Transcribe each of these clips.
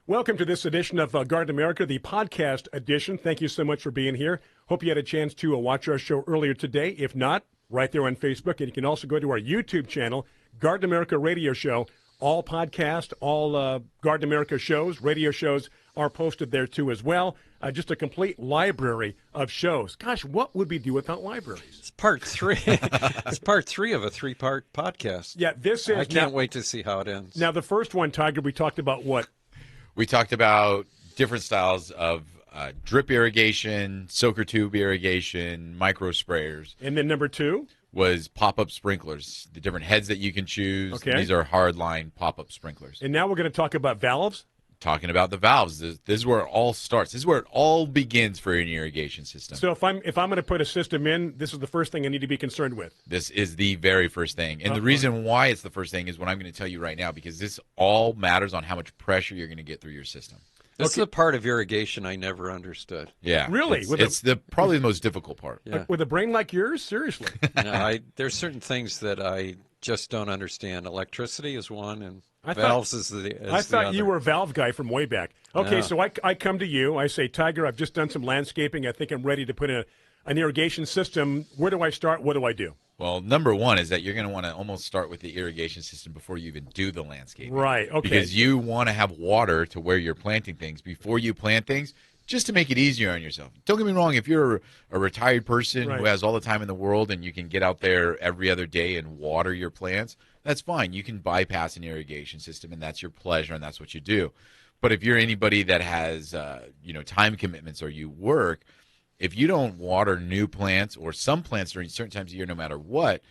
Welcome to this edition of Garden America, the podcast edition. Thank you so much for being here. Hope you had a chance to watch our show earlier today. If not, right there on Facebook. And you can also go to our YouTube channel, Garden America Radio Show. All podcasts, all Garden America shows, radio shows are posted there too as well. Just a complete library of shows. Gosh, what would we do without libraries? It's part three. It's part three of a three-part podcast. Yeah, this is. I can't wait to see how it ends. Now, the first one, Tiger, we talked about what? We talked about different styles of drip irrigation, soaker tube irrigation, micro sprayers. And then number two? Was pop-up sprinklers, the different heads that you can choose. Okay. These are hard-line pop-up sprinklers. And now we're going to talk about valves? Talking about the valves. This is where it all starts. This is where it all begins for an irrigation system. So if I'm going to put a system in, this is the first thing I need to be concerned with. This is the very first thing. And the reason why it's the first thing is what I'm going to tell you right now, because this all matters on how much pressure you're going to get through your system. This is the part of irrigation I never understood. Yeah. Really? It's probably the most difficult part. Yeah. With a brain like yours? Seriously. No, there's certain things that I just don't understand. Electricity is one, and valves is the other. I thought you were a valve guy from way back. Okay, No. so I come to you. I say, Tiger, I've just done some landscaping. I think I'm ready to put in an irrigation system. Where do I start? What do I do? Well, number one is that you're going to want to almost start with the irrigation system before you even do the landscaping. Right, okay. Because you want to have water to where you're planting things before you plant things, just to make it easier on yourself. Don't get me wrong, if you're a retired person who has all the time in the world and you can get out there every other day and water your plants, that's fine. You can bypass an irrigation system, and that's your pleasure, and that's what you do. But if you're anybody that has time commitments or you work, if you don't water new plants or some plants during certain times of year, no matter what,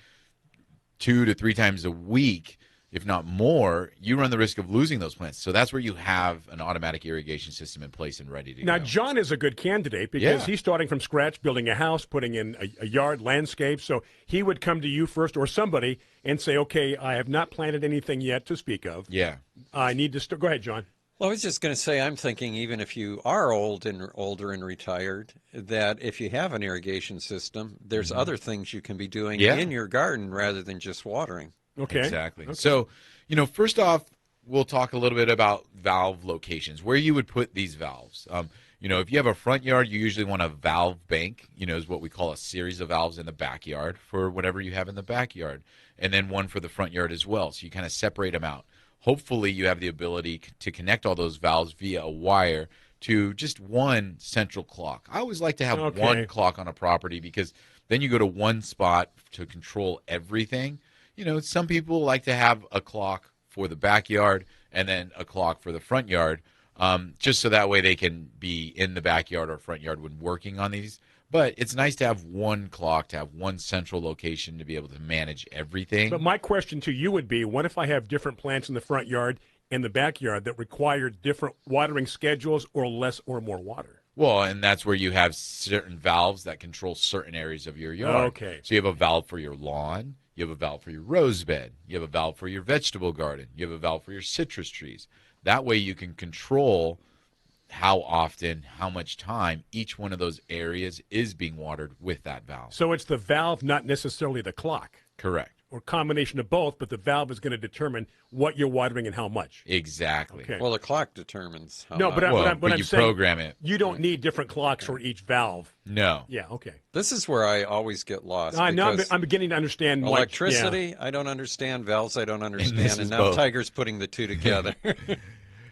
2 to 3 times a week, if not more, you run the risk of losing those plants. So that's where you have an automatic irrigation system in place and ready to go. Now, John is a good candidate because he's starting from scratch, building a house, putting in a yard, landscape. So he would come to you first or somebody and say, okay, I have not planted anything yet to speak of. Yeah. I need to start. Go ahead, John. Well, I was just going to say, I'm thinking even if you are older and retired, that if you have an irrigation system, there's other things you can be doing in your garden rather than just watering. Okay. Exactly. Okay. So, first off, we'll talk a little bit about valve locations, where you would put these valves. If you have a front yard, you usually want a valve bank, is what we call a series of valves in the backyard for whatever you have in the backyard, and then one for the front yard as well. So you kind of separate them out. Hopefully you have the ability to connect all those valves via a wire to just one central clock. I always like to have one clock on a property because then you go to one spot to control everything. Some people like to have a clock for the backyard and then a clock for the front yard, just so that way they can be in the backyard or front yard when working on these. But it's nice to have one clock, to have one central location to be able to manage everything. But my question to you would be, what if I have different plants in the front yard and the backyard that require different watering schedules or less or more water? Well, and that's where you have certain valves that control certain areas of your yard. Okay. So you have a valve for your lawn. You have a valve for your rose bed. You have a valve for your vegetable garden. You have a valve for your citrus trees. That way you can control how often, how much time each one of those areas is being watered with that valve. So it's the valve, not necessarily the clock. Correct. Or combination of both, but the valve is going to determine what you're watering and how much. Exactly. Okay. Well, the clock determines how No, much. but I'm you saying program it. you don't need different clocks for each valve. No. Yeah, okay. This is where I always get lost. Now because I'm beginning to understand electricity, I don't understand. Valves, I don't understand. this And is now both. Tiger's putting the two together.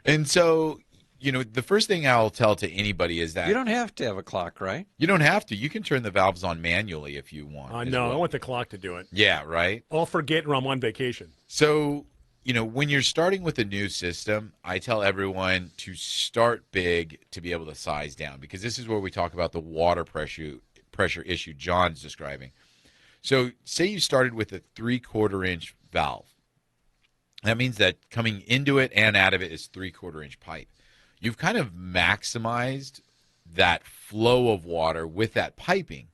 And so, the first thing I'll tell to anybody is that You don't have to have a clock, right? you don't have to. You can turn the valves on manually if you want. as No, well. I want the clock to do it. Yeah, right? I'll forget when I'm on vacation. So, when you're starting with a new system, I tell everyone to start big to be able to size down, because this is where we talk about the water pressure issue John's describing. So, say you started with a 3/4 inch valve. That means that coming into it and out of it is 3/4 inch pipe. You've kind of maximized that flow of water with that piping.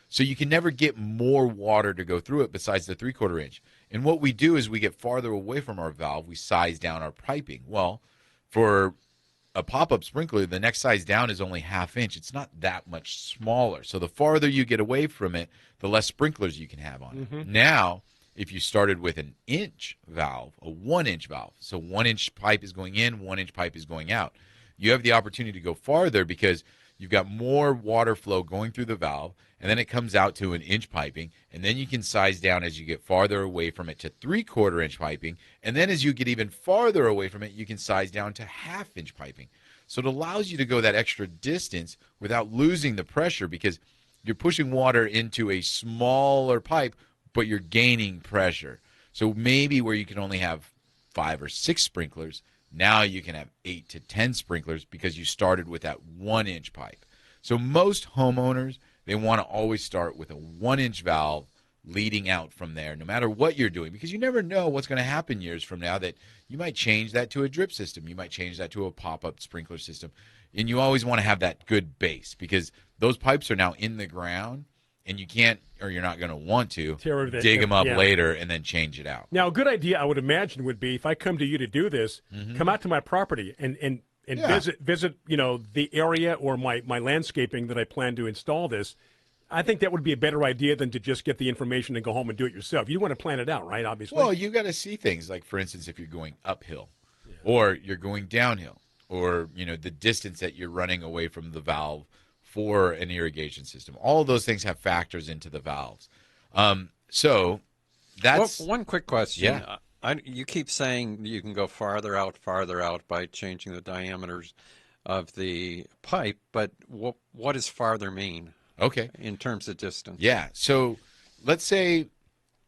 So you can never get more water to go through it besides the 3/4 inch. And what we do is we get farther away from our valve, we size down our piping. Well, for a pop-up sprinkler, the next size down is only 1/2 inch. It's not that much smaller. So the farther you get away from it, the less sprinklers you can have on it. Now, if you started with an inch valve, a 1-inch valve. So 1-inch pipe is going in, 1-inch pipe is going out. You have the opportunity to go farther because you've got more water flow going through the valve, and then it comes out to an inch piping, and then you can size down as you get farther away from it to 3/4-inch piping, and then as you get even farther away from it, you can size down to 1/2-inch piping. So it allows you to go that extra distance without losing the pressure because you're pushing water into a smaller pipe, but you're gaining pressure. So maybe where you can only have 5 or 6 sprinklers, now you can have 8 to 10 sprinklers because you started with that 1-inch pipe. So most homeowners, they want to always start with a 1-inch valve leading out from there, no matter what you're doing, because you never know what's going to happen years from now that you might change that to a drip system. You might change that to a pop-up sprinkler system. And you always want to have that good base because those pipes are now in the ground and you can't, or you're not going to want to, dig them up later and then change it out. Now, a good idea, I would imagine, would be if I come to you to do this, come out to my property and visit, the area or my landscaping that I plan to install this. I think that would be a better idea than to just get the information and go home and do it yourself. You want to plan it out, right, obviously? Well, you got to see things like, for instance, if you're going uphill or you're going downhill or, the distance that you're running away from the valve for an irrigation system. All of those things have factors into the valves. So that's one quick question. Yeah. You keep saying you can go farther out by changing the diameters of the pipe, but what does farther mean? Okay. In terms of distance. Yeah. So let's say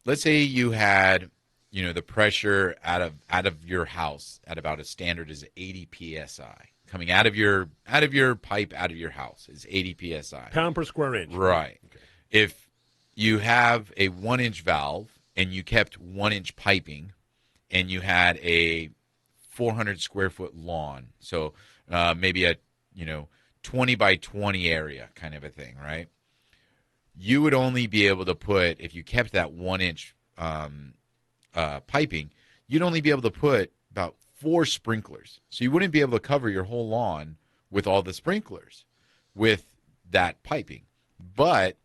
you had, the pressure out of your house at about a standard is 80 psi. Coming out of your pipe out of your house is 80 psi. Pound per square inch. Right. Okay. If you have a 1-inch valve and you kept 1-inch piping and you had a 400 square foot lawn, so maybe a 20 by 20 area kind of a thing, right? You would only be able to put, if you kept that 1-inch piping, you'd only be able to put about 4 sprinklers. So you wouldn't be able to cover your whole lawn with all the sprinklers with that piping. But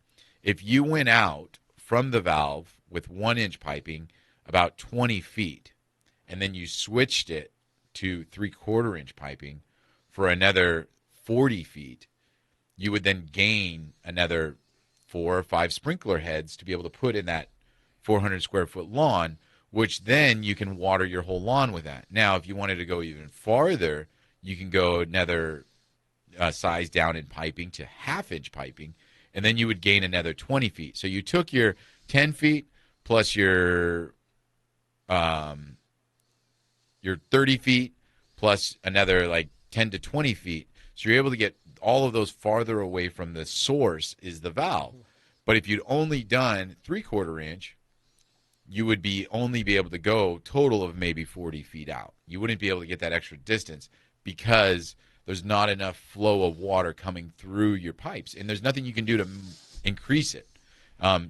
if you went out from the valve with 1-inch piping about 20 feet, and then you switched it to 3/4-inch piping for another 40 feet, you would then gain another 4 or 5 sprinkler heads to be able to put in that 400 square foot lawn, which then you can water your whole lawn with that. Now, if you wanted to go even farther, you can go another size down in piping to 1/2-inch piping, and then you would gain another 20 feet. So you took your 10 feet plus your 30 feet plus another like 10 to 20 feet. So you're able to get all of those farther away from the source is the valve. But if you'd only done 3/4-inch, you would only be able to go total of maybe 40 feet out. You wouldn't be able to get that extra distance because there's not enough flow of water coming through your pipes. And there's nothing you can do to increase it.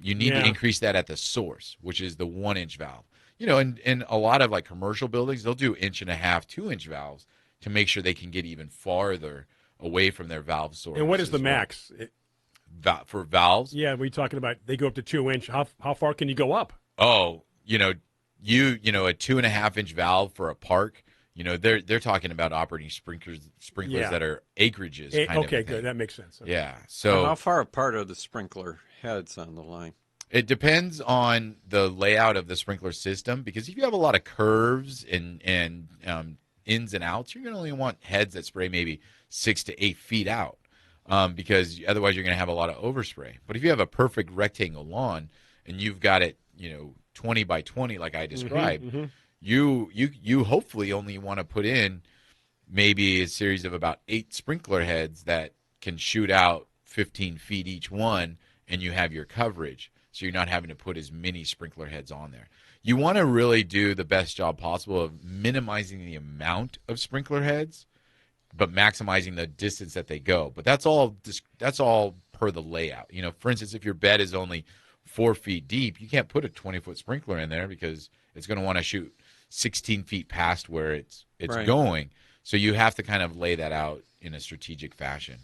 You need to increase that at the source, which is the 1-inch valve. In a lot of like commercial buildings, they'll do 1.5-inch, 2-inch valves to make sure they can get even farther away from their valve source. And what is the max? For valves? Yeah, we're talking about they go up to 2-inch. How far can you go up? Oh, a 2.5-inch valve for a park, they're talking about operating sprinklers that are acreages. Okay, good. That makes sense. Okay. Yeah. So how far apart are the sprinkler heads on the line? It depends on the layout of the sprinkler system, because if you have a lot of curves and ins and outs, you're going to only want heads that spray maybe 6 to 8 feet out, because otherwise you're going to have a lot of overspray. But if you have a perfect rectangle lawn and you've got it, 20 by 20 like I described, you hopefully only want to put in maybe a series of about 8 sprinkler heads that can shoot out 15 feet each one, and you have your coverage. So you're not having to put as many sprinkler heads on there. You want to really do the best job possible of minimizing the amount of sprinkler heads, but maximizing the distance that they go. But that's all per the layout. For instance, if your bed is only 4 feet deep, you can't put a 20-foot sprinkler in there because it's going to want to shoot 16 feet past where it's right. going. So you have to kind of lay that out in a strategic fashion.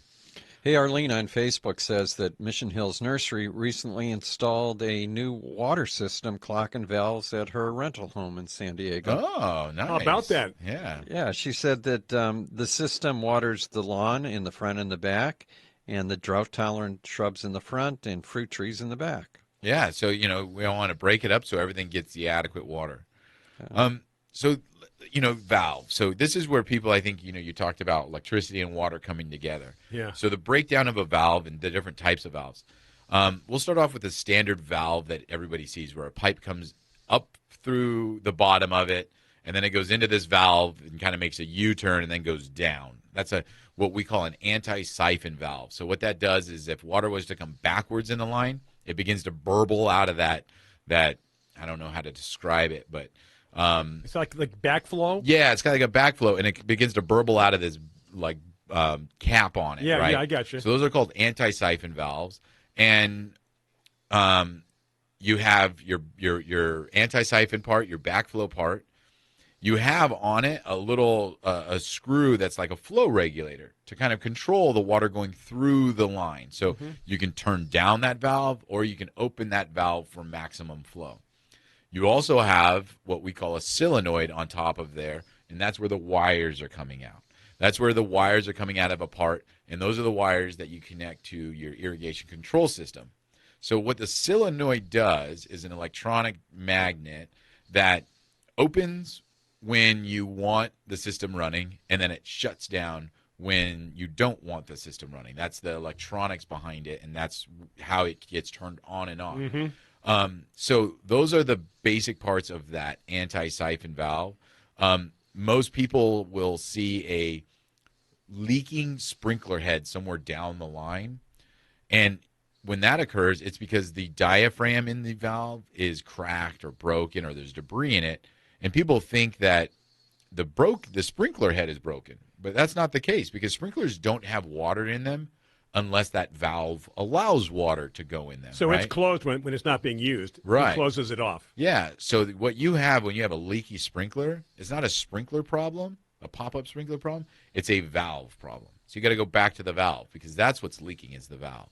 Hey, Arlene on Facebook says that Mission Hills Nursery recently installed a new water system, clock and valves, at her rental home in San Diego. Oh, nice. How about that? Yeah. Yeah, she said that the system waters the lawn in the front and the back, and the drought-tolerant shrubs in the front and fruit trees in the back. Yeah, so, we want to break it up so everything gets the adequate water. So, valve. So this is where people, I think, you talked about electricity and water coming together. Yeah. So the breakdown of a valve and the different types of valves. We'll start off with the standard valve that everybody sees, where a pipe comes up through the bottom of it, and then it goes into this valve and kind of makes a U-turn and then goes down. That's what we call an anti-siphon valve. So what that does is if water was to come backwards in the line, it begins to burble out of that I don't know how to describe it, but it's like backflow. yeah, it's kind of like a backflow, and it begins to burble out of this cap on it. Yeah, right? yeah, I got you. So those are called anti-siphon valves, and you have your anti-siphon part, your backflow part. You have on it a little a screw that's like a flow regulator to kind of control the water going through the line. So you can turn down that valve, or you can open that valve for maximum flow. You also have what we call a solenoid on top of there, and that's where the wires are coming out. That's where the wires are coming out of a part, and those are the wires that you connect to your irrigation control system. So what the solenoid does is an electronic magnet that opens when you want the system running, and then it shuts down when you don't want the system running. That's the electronics behind it, and that's how it gets turned on and off. So those are the basic parts of that anti-siphon valve. Most people will see a leaking sprinkler head somewhere down the line. And when that occurs, it's because the diaphragm in the valve is cracked or broken, or there's debris in it. And people think that the sprinkler head is broken. But that's not the case, because sprinklers don't have water in them unless that valve allows water to go in them. So right? it's closed when it's not being used. Right. It closes it off. Yeah. So what you have when you have a leaky sprinkler, it's not a sprinkler problem, a pop-up sprinkler problem. It's a valve problem. So you got to go back to the valve, because that's what's leaking is the valve.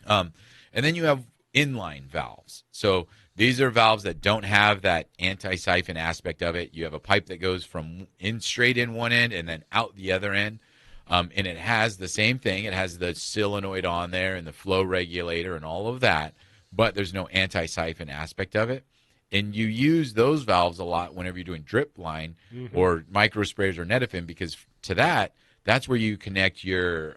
And then you have inline valves. So these are valves that don't have that anti-siphon aspect of it. You have a pipe that goes from straight in one end and then out the other end. And it has the same thing. It has the solenoid on there and the flow regulator and all of that, but there's no anti-siphon aspect of it. And you use those valves a lot whenever you're doing drip line or micro sprayers or Netafim, because to that's where you connect your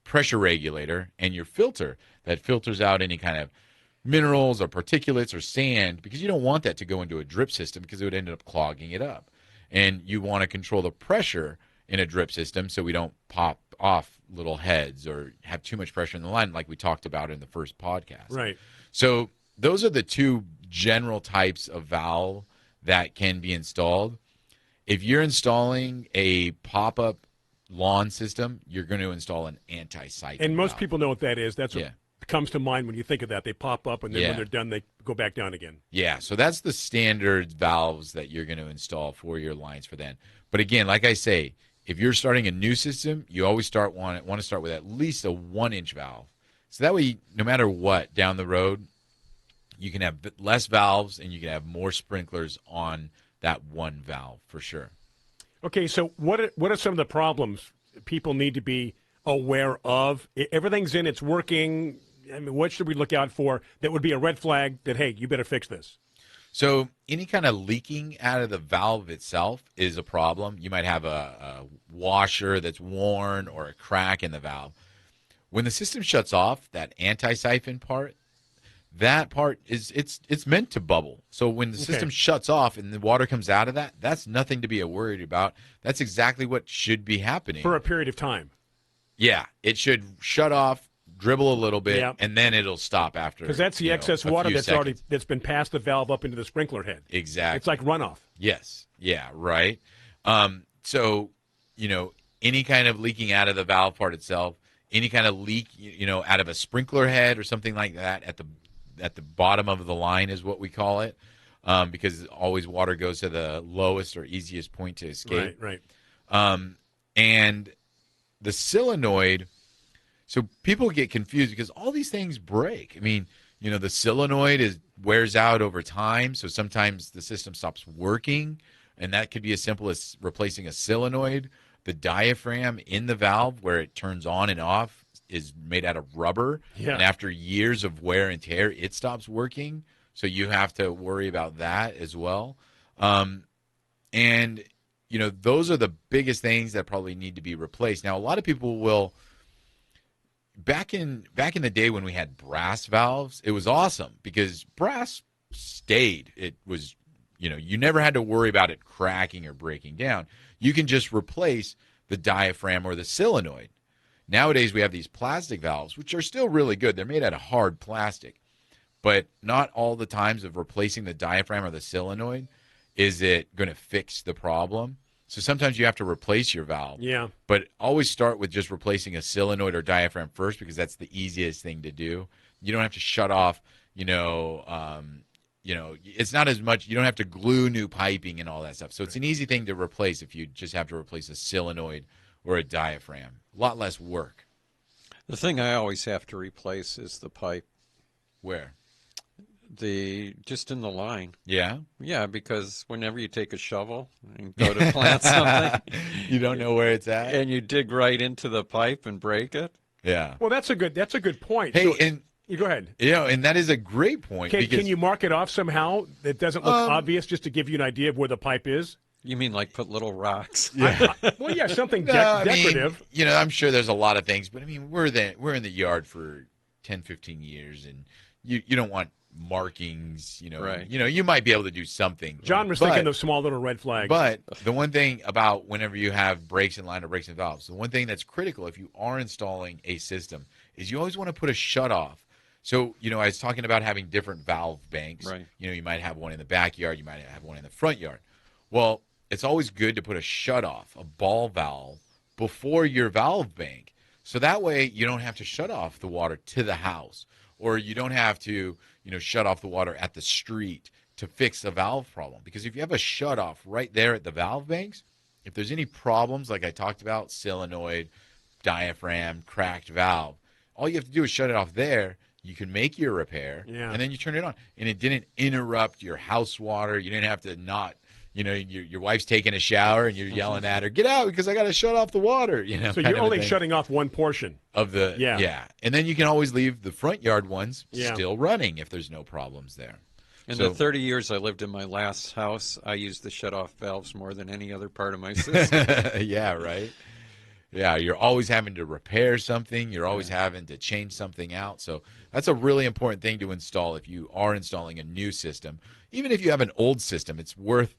pressure regulator and your filter that filters out any kind of minerals or particulates or sand, because you don't want that to go into a drip system, because it would end up clogging it up. And you want to control the pressure in a drip system so we don't pop off little heads or have too much pressure in the line, like we talked about in the first podcast. Right. So those are the two general types of valve that can be installed. If you're installing a pop-up lawn system, you're going to install an anti-siphon And most valve. people know what that is. That's what comes to mind when you think of that. They pop up, and then when they're done, they go back down again. Yeah, so that's the standard valves that you're going to install for your lines for then. But again, like I say, if you're starting a new system, you always want to start with at least a 1-inch valve. So that way, no matter what, down the road, you can have less valves and you can have more sprinklers on that one valve for sure. Okay, so what are some of the problems people need to be aware of? Everything's in, it's working. I mean, what should we look out for that would be a red flag that, hey, you better fix this? So any kind of leaking out of the valve itself is a problem. You might have a washer that's worn or a crack in the valve. When the system shuts off, that anti-siphon part, that part it's meant to bubble. So when the system shuts off and the water comes out of that, that's nothing to be worried about. That's exactly what should be happening. For a period of time. Yeah, it should shut off, dribble a little bit, and then it'll stop after. Because that's the excess water that's been past the valve up into the sprinkler head. Exactly. It's like runoff. Yes. Yeah, right. So, any kind of leaking out of the valve part itself, any kind of leak, out of a sprinkler head or something like that at the bottom of the line is what we call it, because always water goes to the lowest or easiest point to escape. Right. And the solenoid, so people get confused because all these things break. I mean, the solenoid wears out over time, so sometimes the system stops working, and that could be as simple as replacing a solenoid. The diaphragm in the valve where it turns on and off is made out of rubber, and after years of wear and tear, it stops working, so you have to worry about that as well. And those are the biggest things that probably need to be replaced. Now, a lot of people will. Back in the day when we had brass valves, it was awesome because brass stayed. It was, you never had to worry about it cracking or breaking down. You can just replace the diaphragm or the solenoid. Nowadays, we have these plastic valves, which are still really good. They're made out of hard plastic. But not all the times of replacing the diaphragm or the solenoid is it going to fix the problem. So sometimes you have to replace your valve. Yeah. But always start with just replacing a solenoid or diaphragm first because that's the easiest thing to do. You don't have to shut off, it's not as much. You don't have to glue new piping and all that stuff. So it's an easy thing to replace if you just have to replace a solenoid or a diaphragm. A lot less work. The thing I always have to replace is the pipe. Where? Just in the line. Yeah? Yeah, because whenever you take a shovel and go to plant something, you don't know where it's at, and you dig right into the pipe and break it. Yeah. Well, that's a good point. Hey, so, and you go ahead. And that is a great point. Can you mark it off somehow that doesn't look obvious, just to give you an idea of where the pipe is? You mean like put little rocks? Yeah. Well, yeah, something decorative. I'm sure there's a lot of things, but I mean, we're in the yard for 10, 15 years, and you don't want markings, Right. You might be able to do something. John was thinking of small little red flags. But the one thing about whenever you have breaks in line or breaks in valves, the one thing that's critical if you are installing a system is you always want to put a shutoff. So, I was talking about having different valve banks. Right. You might have one in the backyard, you might have one in the front yard. Well, it's always good to put a shutoff, a ball valve, before your valve bank. So that way you don't have to shut off the water to the house, or you don't have to, shut off the water at the street to fix a valve problem. Because if you have a shutoff right there at the valve banks, if there's any problems, like I talked about, solenoid, diaphragm, cracked valve, all you have to do is shut it off there. You can make your repair, and then you turn it on. And it didn't interrupt your house water. You didn't have to your wife's taking a shower and you're yelling at her, get out because I got to shut off the water. So you're only shutting off one portion of the and then you can always leave the front yard ones still running if there's no problems there. In the 30 years I lived in my last house, I used the shut-off valves more than any other part of my system. Yeah, right. Yeah, you're always having to repair something. You're always having to change something out. So that's a really important thing to install if you are installing a new system. Even if you have an old system, it's worth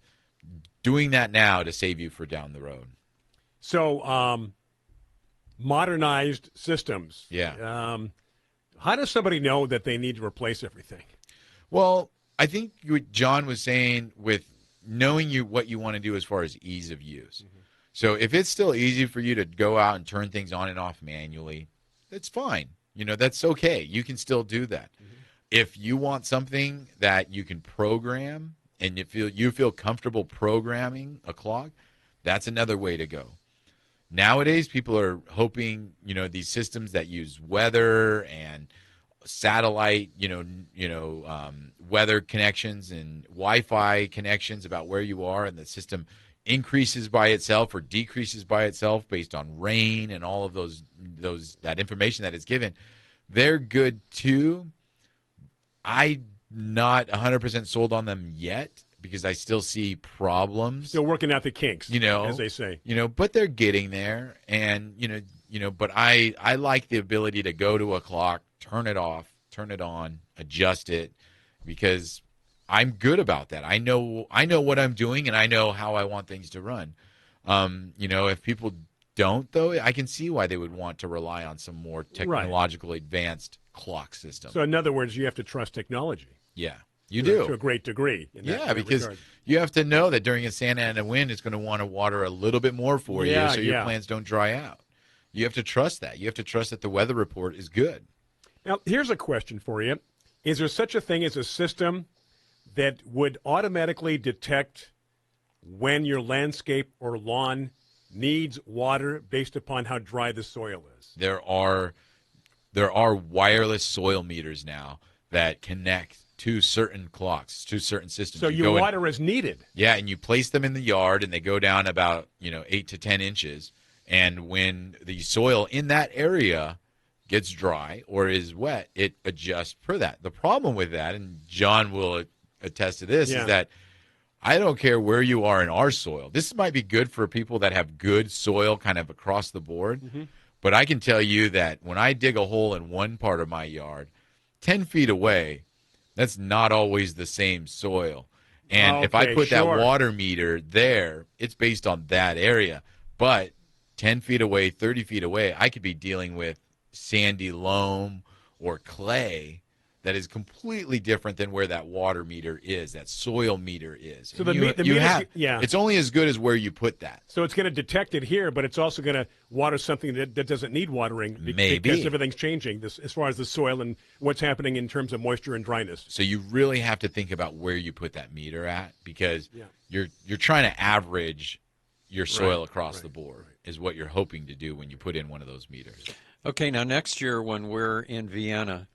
doing that now to save you for down the road. So modernized systems. Yeah. How does somebody know that they need to replace everything? Well, I think what John was saying with knowing what you want to do as far as ease of use. Mm-hmm. So if it's still easy for you to go out and turn things on and off manually, that's fine. That's okay. You can still do that. Mm-hmm. If you want something that you can program and you feel comfortable programming a clock, that's another way to go. Nowadays, people are hoping, these systems that use weather and satellite, weather connections and Wi-Fi connections about where you are, and the system increases by itself or decreases by itself based on rain and all of that information that is given. They're good too. I'm not 100% sold on them yet because I still see problems. Still working out the kinks, as they say. But they're getting there, and but I like the ability to go to a clock, turn it off, turn it on, adjust it, because I'm good about that. I know what I'm doing, and I know how I want things to run. If people don't, though, I can see why they would want to rely on some more technologically advanced clock system. So in other words, you have to trust technology. Yeah, you do. To a great degree. Because you have to know that during a Santa Ana wind, it's going to want to water a little bit more for you so your plants don't dry out. You have to trust that. You have to trust that the weather report is good. Now, here's a question for you. Is there such a thing as a system that would automatically detect when your landscape or lawn needs water based upon how dry the soil is? There are wireless soil meters now that connect to certain clocks, to certain systems. So you water as needed. Yeah, and you place them in the yard, and they go down about 8 to 10 inches. And when the soil in that area gets dry or is wet, it adjusts per that. The problem with that, and John will attest to this, is that I don't care where you are in our soil. This might be good for people that have good soil kind of across the board. Mm-hmm. But I can tell you that when I dig a hole in one part of my yard, 10 feet away, that's not always the same soil. And if I put that water meter there, it's based on that area. But 10 feet away, 30 feet away, I could be dealing with sandy loam or clay that is completely different than where that water meter is, that soil meter is. So the meter, it's only as good as where you put that. So it's going to detect it here, but it's also going to water something that doesn't need watering because everything's changing as far as the soil and what's happening in terms of moisture and dryness. So you really have to think about where you put that meter at, because you're trying to average your soil across the board is what you're hoping to do when you put in one of those meters. Okay, now next year when we're in Vienna,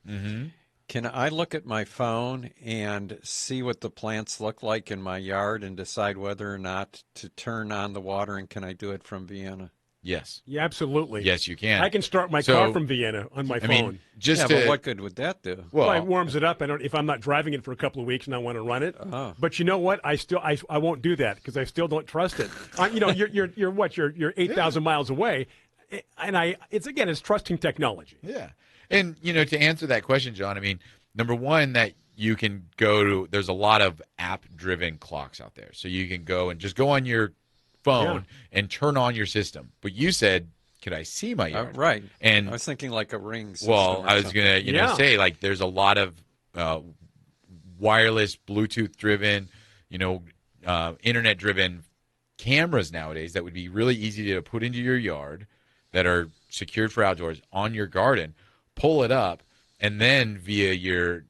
can I look at my phone and see what the plants look like in my yard and decide whether or not to turn on the watering? Can I do it from Vienna? Yes. Yeah, absolutely. Yes, you can. I can start my car from Vienna on my phone. But what good would that do? Well, it warms it up. If I'm not driving it for a couple of weeks and I want to run it. But you know what? I won't do that because I still don't trust it. You're 8,000 miles away, and it's trusting technology. Yeah. And, to answer that question, John, number one, that you can go to, there's a lot of app-driven clocks out there. So you can go and just go on your phone and turn on your system. But you said, could I see my yard? Right. And I was thinking like a ring system. Well, I was going to, say, like, there's a lot of wireless, Bluetooth-driven, internet-driven cameras nowadays that would be really easy to put into your yard that are secured for outdoors on your garden. Pull it up, and then via your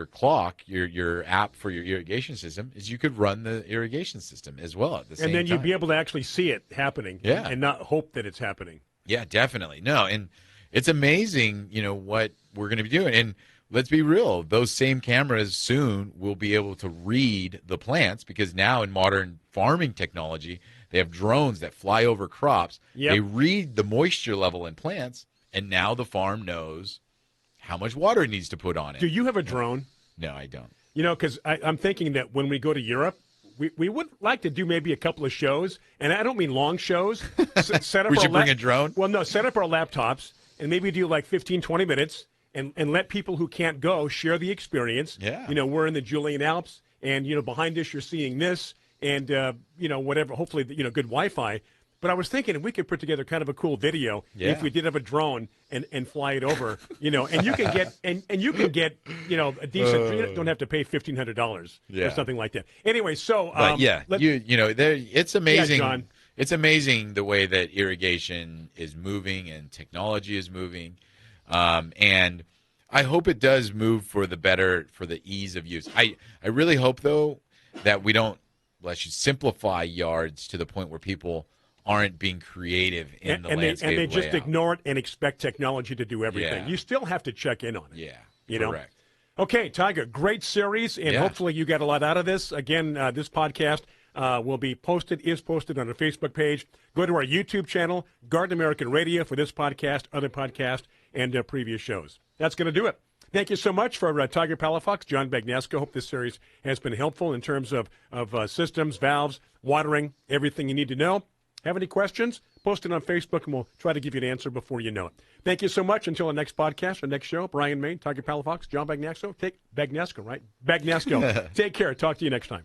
clock, your app for your irrigation system, is you could run the irrigation system as well at the same time. And then you'd be able to actually see it happening and not hope that it's happening. Yeah, definitely. No, and it's amazing, what we're going to be doing. And let's be real, those same cameras soon will be able to read the plants, because now in modern farming technology, they have drones that fly over crops. Yep. They read the moisture level in plants, and now the farm knows how much water it needs to put on it. Do you have a drone? No, I don't. Because I'm thinking that when we go to Europe, we would like to do maybe a couple of shows, and I don't mean long shows. Set up we should bring a drone? Well, no, set up our laptops and maybe do like 15, 20 minutes and let people who can't go share the experience. Yeah. We're in the Julian Alps, and, behind us you're seeing this and, whatever, hopefully, good Wi-Fi. But I was thinking if we could put together kind of a cool video if we did have a drone and fly it over, and you can get a decent. You don't have to pay $1,500 or something like that. Anyway, so it's amazing. Yeah, John. It's amazing the way that irrigation is moving and technology is moving, and I hope it does move for the better, for the ease of use. I really hope though that we don't simplify yards to the point where people aren't being creative in the landscape and they layout. just ignore it and expect technology to do everything. You still have to check in on it. Yeah, correct. Okay, Tiger, great series, and hopefully you got a lot out of this. Again, this podcast will be is posted on our Facebook page. Go to our YouTube channel, Garden American Radio, for this podcast, other podcasts, and previous shows. That's going to do it. Thank you so much for Tiger Palafox, John Bagnasco. Hope this series has been helpful in terms of systems, valves, watering, everything you need to know. Have any questions? Post it on Facebook, and we'll try to give you an answer before you know it. Thank you so much. Until our next podcast or next show, Brian Main, Tiger Palafox, John Bagnasco. Bagnasco. Take care. Talk to you next time.